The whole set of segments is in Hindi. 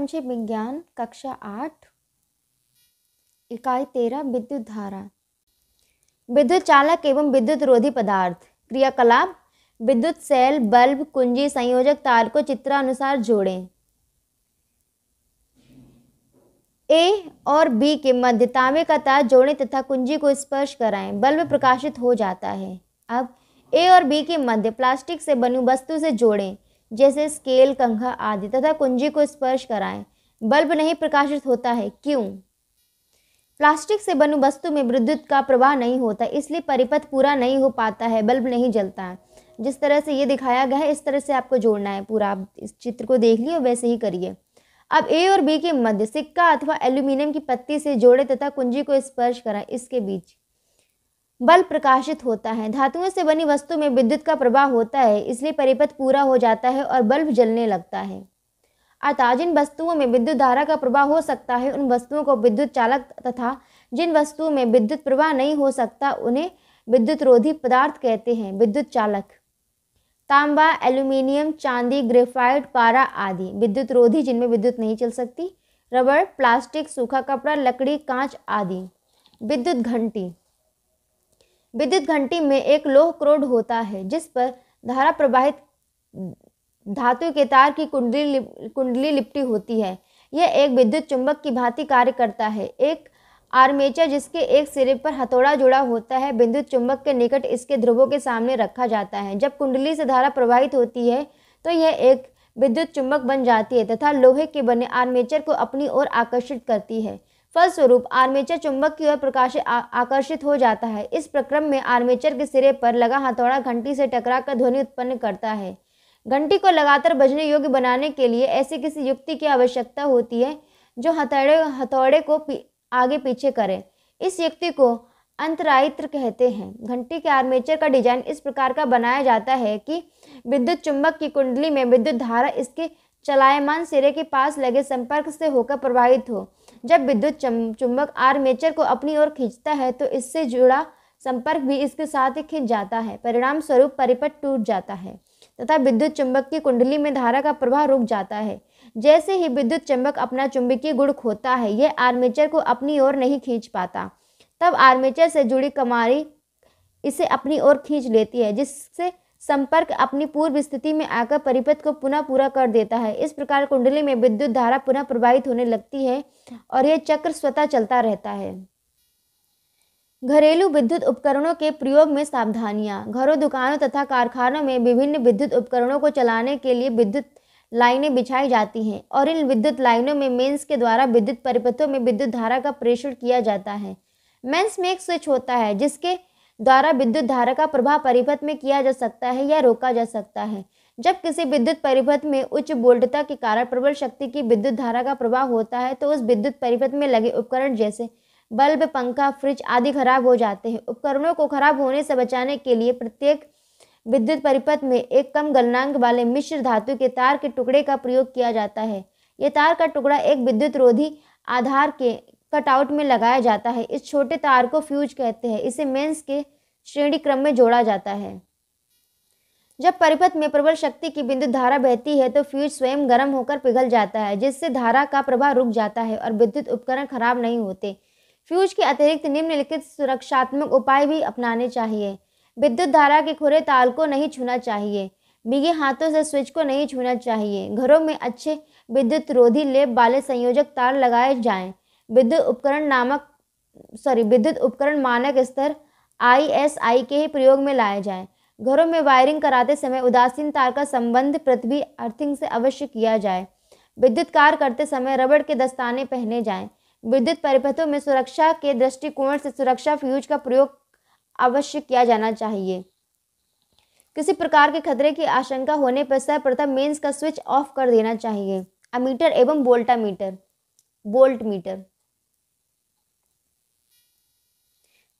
संक्षेप विज्ञान कक्षा 8 इकाई 13 विद्युत धारा। विद्युत चालक एवं विद्युत रोधी पदार्थ। क्रियाकलाप। विद्युत सेल, बल्ब, कुंजी, संयोजक तार को चित्रानुसार जोड़ें। ए और बी के मध्य तांबे का तार जोड़ें तथा कुंजी को स्पर्श कराएं। बल्ब प्रकाशित हो जाता है। अब ए और बी के मध्य प्लास्टिक से बनी वस्तु से जोड़ें, जैसे स्केल, कंघा आदि, तथा कुंजी को स्पर्श कराएं। बल्ब नहीं प्रकाशित होता है। क्यों? प्लास्टिक से बनी वस्तु में विद्युत का प्रवाह नहीं होता, इसलिए परिपथ पूरा नहीं हो पाता है, बल्ब नहीं जलता है। जिस तरह से ये दिखाया गया है इस तरह से आपको जोड़ना है। पूरा आप इस चित्र को देख लियो, वैसे ही करिए। अब ए और बी के मध्य सिक्का अथवा एल्यूमिनियम की पत्ती से जोड़े तथा कुंजी को स्पर्श कराएं। इसके बीच बल्ब प्रकाशित होता है। धातुओं से बनी वस्तु में विद्युत का प्रवाह होता है, इसलिए परिपथ पूरा हो जाता है और बल्ब जलने लगता है। अतः जिन वस्तुओं में विद्युत धारा का प्रवाह हो सकता है उन वस्तुओं को विद्युत चालक तथा जिन वस्तुओं में विद्युत प्रवाह नहीं हो सकता उन्हें विद्युत रोधी पदार्थ कहते हैं। विद्युत चालक। तांबा, एल्यूमिनियम, चांदी, ग्रेफाइट, पारा आदि। विद्युत रोधी जिनमें विद्युत नहीं चल सकती। रबड़, प्लास्टिक, सूखा कपड़ा, लकड़ी, कांच आदि। विद्युत घंटी। विद्युत घंटी में एक लोह क्रोड होता है जिस पर धारा प्रवाहित धातु के तार की कुंडली लिपटी होती है। यह एक विद्युत चुंबक की भांति कार्य करता है। एक आर्मेचर जिसके एक सिरे पर हथौड़ा जुड़ा होता है विद्युत चुंबक के निकट इसके ध्रुवों के सामने रखा जाता है। जब कुंडली से धारा प्रवाहित होती है तो यह एक विद्युत चुंबक बन जाती है तथा लोहे के बने आर्मेचर को अपनी ओर आकर्षित करती है। फलस्वरूप आर्मेचर चुंबक की ओर आकर्षित हो जाता है। इस प्रक्रम में आर्मेचर के सिरे पर लगा हथौड़ा घंटी से टकराकर ध्वनि उत्पन्न करता है। घंटी को लगातार बजने योग्य बनाने के लिए ऐसी किसी युक्ति की आवश्यकता होती है जो हथौड़े को आगे पीछे करे। इस युक्ति को अंतरायित्र कहते हैं। घंटी के आर्मेचर का डिजाइन इस प्रकार का बनाया जाता है कि विद्युत चुंबक की कुंडली में विद्युत धारा इसके चलायमान सिरे के पास लगे संपर्क से होकर प्रवाहित हो। जब विद्युत चुंबक आर्मेचर को अपनी ओर खींचता है तो इससे जुड़ा संपर्क भी इसके साथ ही खिंच जाता है। परिणाम स्वरूप परिपथ टूट जाता है तथा विद्युत चुंबक की कुंडली में धारा का प्रवाह रुक जाता है। जैसे ही विद्युत चुंबक अपना चुंबकीय गुण खोता है यह आर्मेचर को अपनी ओर नहीं खींच पाता। तब आर्मेचर से जुड़ी कमारी इसे अपनी ओर खींच लेती है, जिससे संपर्क अपनी पूर्व स्थिति में आकर परिपथ को पुनः पूरा कर देता है। इस प्रकार कुंडली में विद्युत धारा पुनः प्रवाहित होने लगती है और यह चक्र स्वतः चलता रहता है। घरेलू विद्युत उपकरणों के प्रयोग में सावधानियां। घरों, दुकानों तथा कारखानों में विभिन्न विद्युत उपकरणों को चलाने के लिए विद्युत लाइनें बिछाई जाती हैं और इन विद्युत लाइनों में मेंस के द्वारा विद्युत परिपथों में विद्युत धारा का प्रेषण किया जाता है। मेंस में एक स्विच होता है जिसके द्वारा विद्युत धारा का प्रवाह परिपथ में किया जा सकता है या रोका जा सकता है। जब किसी विद्युत परिपथ में उच्च वोल्टता के कारण प्रबल शक्ति की विद्युत धारा का प्रवाह होता है तो उस विद्युत परिपथ में लगे उपकरण जैसे बल्ब, पंखा, फ्रिज आदि खराब हो जाते हैं। उपकरणों को खराब होने से बचाने के लिए प्रत्येक विद्युत परिपथ में एक कम गलनांक वाले मिश्र धातु के तार के टुकड़े का प्रयोग किया जाता है। यह तार का टुकड़ा एक विद्युत रोधी आधार के कटआउट में लगाया जाता है। इस छोटे तार को फ्यूज कहते हैं। इसे मेंस के श्रेणी क्रम में जोड़ा जाता है। जब परिपथ में प्रबल शक्ति की विद्युत धारा बहती है तो फ्यूज स्वयं गर्म होकर पिघल जाता है, जिससे धारा का प्रवाह रुक जाता है और विद्युत उपकरण खराब नहीं होते। फ्यूज के अतिरिक्त निम्नलिखित सुरक्षात्मक उपाय भी अपनाने चाहिए। विद्युत धारा के खुले तार को नहीं छूना चाहिए। भीगे हाथों से स्विच को नहीं छूना चाहिए। घरों में अच्छे विद्युत रोधी लेप वाले संयोजक तार लगाए जाएं। विद्युत उपकरण मानक स्तर ISI के ही प्रयोग में लाए जाएं। घरों में वायरिंग कराते समय उदासीन तार का संबंध पृथ्वी अर्थिंग से अवश्य किया जाए। विद्युत कार्य करते समय रबड़ के दस्ताने पहने जाएं। विद्युत परिपथों में सुरक्षा के दृष्टिकोण से सुरक्षा फ्यूज का प्रयोग अवश्य किया जाना चाहिए। किसी प्रकार के खतरे की आशंका होने पर सर्वप्रथम मेंस का स्विच ऑफ कर देना चाहिए। अमीटर एवं वोल्ट मीटर।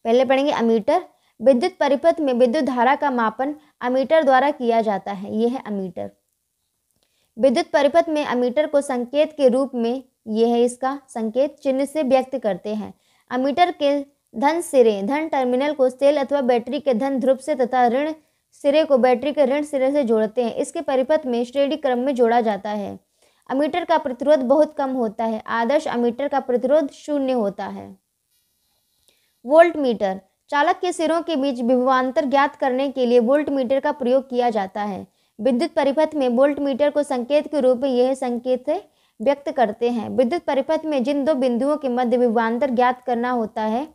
पहले पढ़ेंगे अमीटर। विद्युत परिपथ में विद्युत धारा का मापन अमीटर द्वारा किया जाता है। यह है अमीटर। विद्युत परिपथ में अमीटर को संकेत के रूप में, यह है इसका संकेत, चिन्ह से व्यक्त करते हैं। अमीटर के धन टर्मिनल को सेल अथवा बैटरी के धन ध्रुव से तथा ऋण सिरे को बैटरी के ऋण सिरे से जोड़ते हैं। इसके परिपथ में श्रेणी क्रम में जोड़ा जाता है। अमीटर का प्रतिरोध बहुत कम होता है। आदर्श अमीटर का प्रतिरोध 0 होता है। वोल्ट मीटर, चालक के सिरों के बीच विभवांतर ज्ञात करने के लिए वोल्ट मीटर का प्रयोग किया जाता है। विद्युत परिपथ में वोल्ट मीटर को संकेत के रूप में यह संकेत से व्यक्त करते हैं। विद्युत परिपथ में जिन दो बिंदुओं के मध्य विभवांतर ज्ञात करना होता है,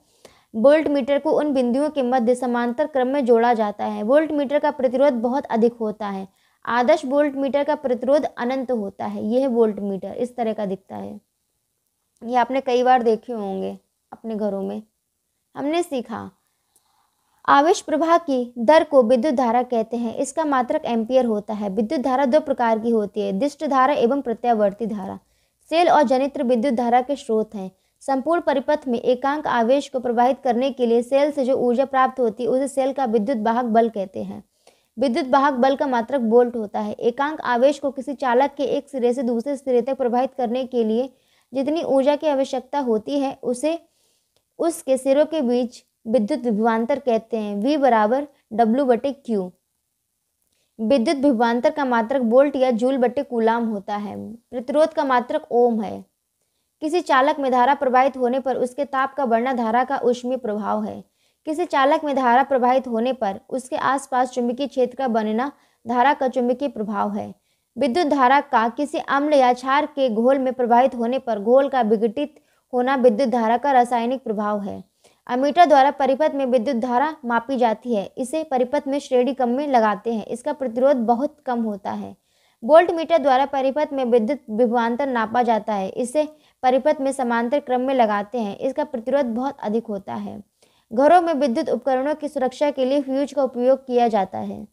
वोल्ट मीटर को उन बिंदुओं के मध्य समांतर क्रम में जोड़ा जाता है। वोल्ट मीटर का प्रतिरोध बहुत अधिक होता है। आदर्श वोल्ट मीटर का प्रतिरोध अनंत होता है। यह वोल्ट मीटर इस तरह का दिखता है। ये आपने कई बार देखे होंगे अपने घरों में। हमने सीखा आवेश प्रवाह की दर को विद्युत धारा कहते हैं। इसका मात्रक एम्पियर होता है। विद्युत धारा दो प्रकार की होती है, दिष्ट धारा एवं प्रत्यावर्ती धारा। सेल और जनित्र विद्युत धारा के स्रोत हैं। संपूर्ण परिपथ में एकांक आवेश को प्रवाहित करने के लिए सेल से जो ऊर्जा प्राप्त होती है उसे सेल का विद्युत वाहक बल कहते हैं। विद्युत वाहक बल का मात्रक वोल्ट होता है। एकांक आवेश को किसी चालक के एक सिरे से दूसरे सिरे तक प्रवाहित करने के लिए जितनी ऊर्जा की आवश्यकता होती है उसे उसके सिरों के बीच विद्युत विभवांतर कहते हैं। V बराबर W/Q। विद्युत विभवांतर का मात्रक वोल्ट या जूल बटे कूलाम होता है। प्रतिरोध का मात्रक ओम है। किसी चालक में धारा प्रवाहित होने पर उसके ताप का बढ़ना धारा का ऊष्मीय प्रभाव है। किसी चालक में धारा प्रवाहित होने पर उसके आसपास चुंबकीय क्षेत्र का बनना धारा का चुंबकीय प्रभाव है। विद्युत धारा का किसी अम्ल या क्षार के घोल में प्रवाहित होने पर घोल का विघटित होना विद्युत धारा का रासायनिक प्रभाव है। अमीटर द्वारा परिपथ में विद्युत धारा मापी जाती है। इसे परिपथ में श्रेणी क्रम में लगाते हैं। इसका प्रतिरोध बहुत कम होता है। वोल्ट मीटर द्वारा परिपथ में विद्युत विभवांतर नापा जाता है। इसे परिपथ में समांतर क्रम में लगाते हैं। इसका प्रतिरोध बहुत अधिक होता है। घरों में विद्युत उपकरणों की सुरक्षा के लिए फ्यूज का उपयोग किया जाता है।